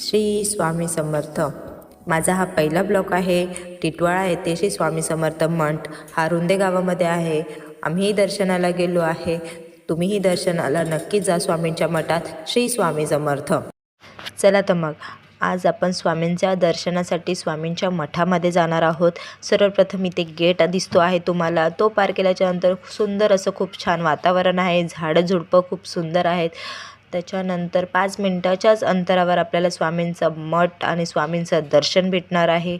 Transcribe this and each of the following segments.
श्री स्वामी समर्थ। माझा हा पहिला ब्लॉग आहे। टिटवाळा येथे श्री स्वामी समर्थ मठ हा रुंदे गावामध्ये आहे। आम्हीही दर्शनाला गेलो आहे। तुम्हीही दर्शनाला नक्की जा स्वामींच्या मठात श्री स्वामी समर्थ। चला तर मग आज आपण स्वामींच्या दर्शनासाठी स्वामींच्या मठामध्ये जाणार आहोत। सर्वप्रथम इथे गेट दिसतो आहे तुम्हाला, तो पार केल्याच्या नंतर सुंदर असं खूप छान वातावरण आहे, झाडं झुडपं खूप सुंदर आहेत। त्याच्यानंतर 5 मिनिटाच्याच अंतरावर आपल्याला स्वामींचा मठ आणि स्वामींचं दर्शन भेटणार आहे।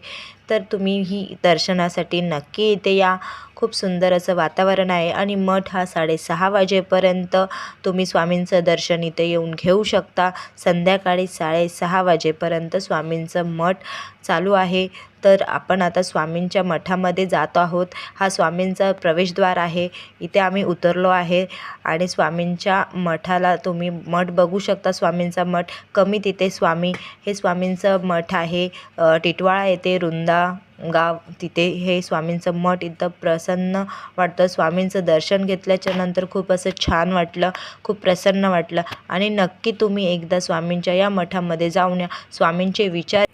तर तुम्हीही दर्शनासाठी नक्की इथे या। खूप सुंदर असं वातावरण आहे आणि मठ हा 6:30 वाजेपर्यंत तुम्ही स्वामींचं दर्शन इथे येऊन घेऊ शकता। संध्याकाळी 6:30 वाजेपर्यंत स्वामींचं मठ चालू आहे। तर आपण आता स्वामींच्या मठामध्ये जात आहोत। हा स्वामींचा प्रवेशद्वार आहे। इथे आम्ही उतरलो आहे आणि स्वामींच्या मठाला तुम्ही मठ बघू शकता। स्वामींचा मठ कमी तिथे स्वामी हे स्वामींचं मठ आहे। टिटवाळा येथे रुंदा गाव तिथे हे स्वामींचं मठ। इथं प्रसन्न वाटतं। स्वामींचं दर्शन घेतल्याच्या नंतर खूप असं छान वाटलं, खूप प्रसन्न वाटलं आणि नक्की तुम्ही एकदा स्वामींच्या या मठामध्ये जाऊन या। स्वामींचे विचार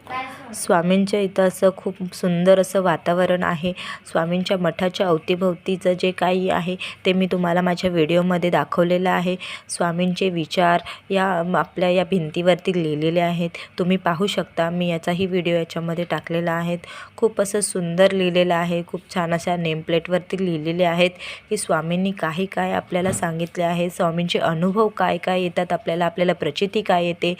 स्वामींच्या इथं असं खूप सुंदर असं वातावरण आहे। स्वामींच्या मठाच्या अवतीभोवतीचं जे काही आहे ते मी तुम्हाला माझ्या व्हिडिओमध्ये दाखवलेलं आहे। स्वामींचे विचार या आपल्या या भिंतीवरती लिहिलेले आहेत, तुम्ही पाहू शकता। मी याचाही व्हिडिओ याच्यामध्ये टाकलेला आहे। खूप असं सुंदर लिहिलेलं आहे। खूप छान अशा नेमप्लेटवरती लिहिलेले आहेत की स्वामींनी काय आपल्याला सांगितले आहे, स्वामींचे अनुभव काय येतात आपल्याला प्रचिती काय येते,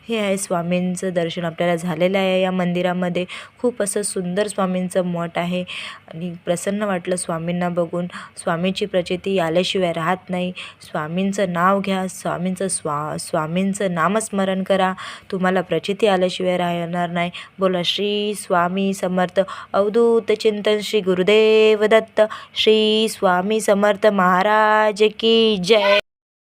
हे आहे। स्वामींचं दर्शन आपल्याला झालेलं आहे या मंदिरामध्ये। खूप असं सुंदर स्वामींचं मठ आहे आणि प्रसन्न वाटलं स्वामींना बघून। स्वामींची प्रचिती आल्याशिवाय राहत नाही। स्वामींचं नाव घ्या, स्वामींचं नामस्मरण करा, तुम्हाला प्रचिती आल्याशिवाय राहणार नाही। बोला श्री स्वामी समर्थ। अवधूत चिंतन श्री गुरुदेव दत्त। श्री स्वामी समर्थ महाराज की जय।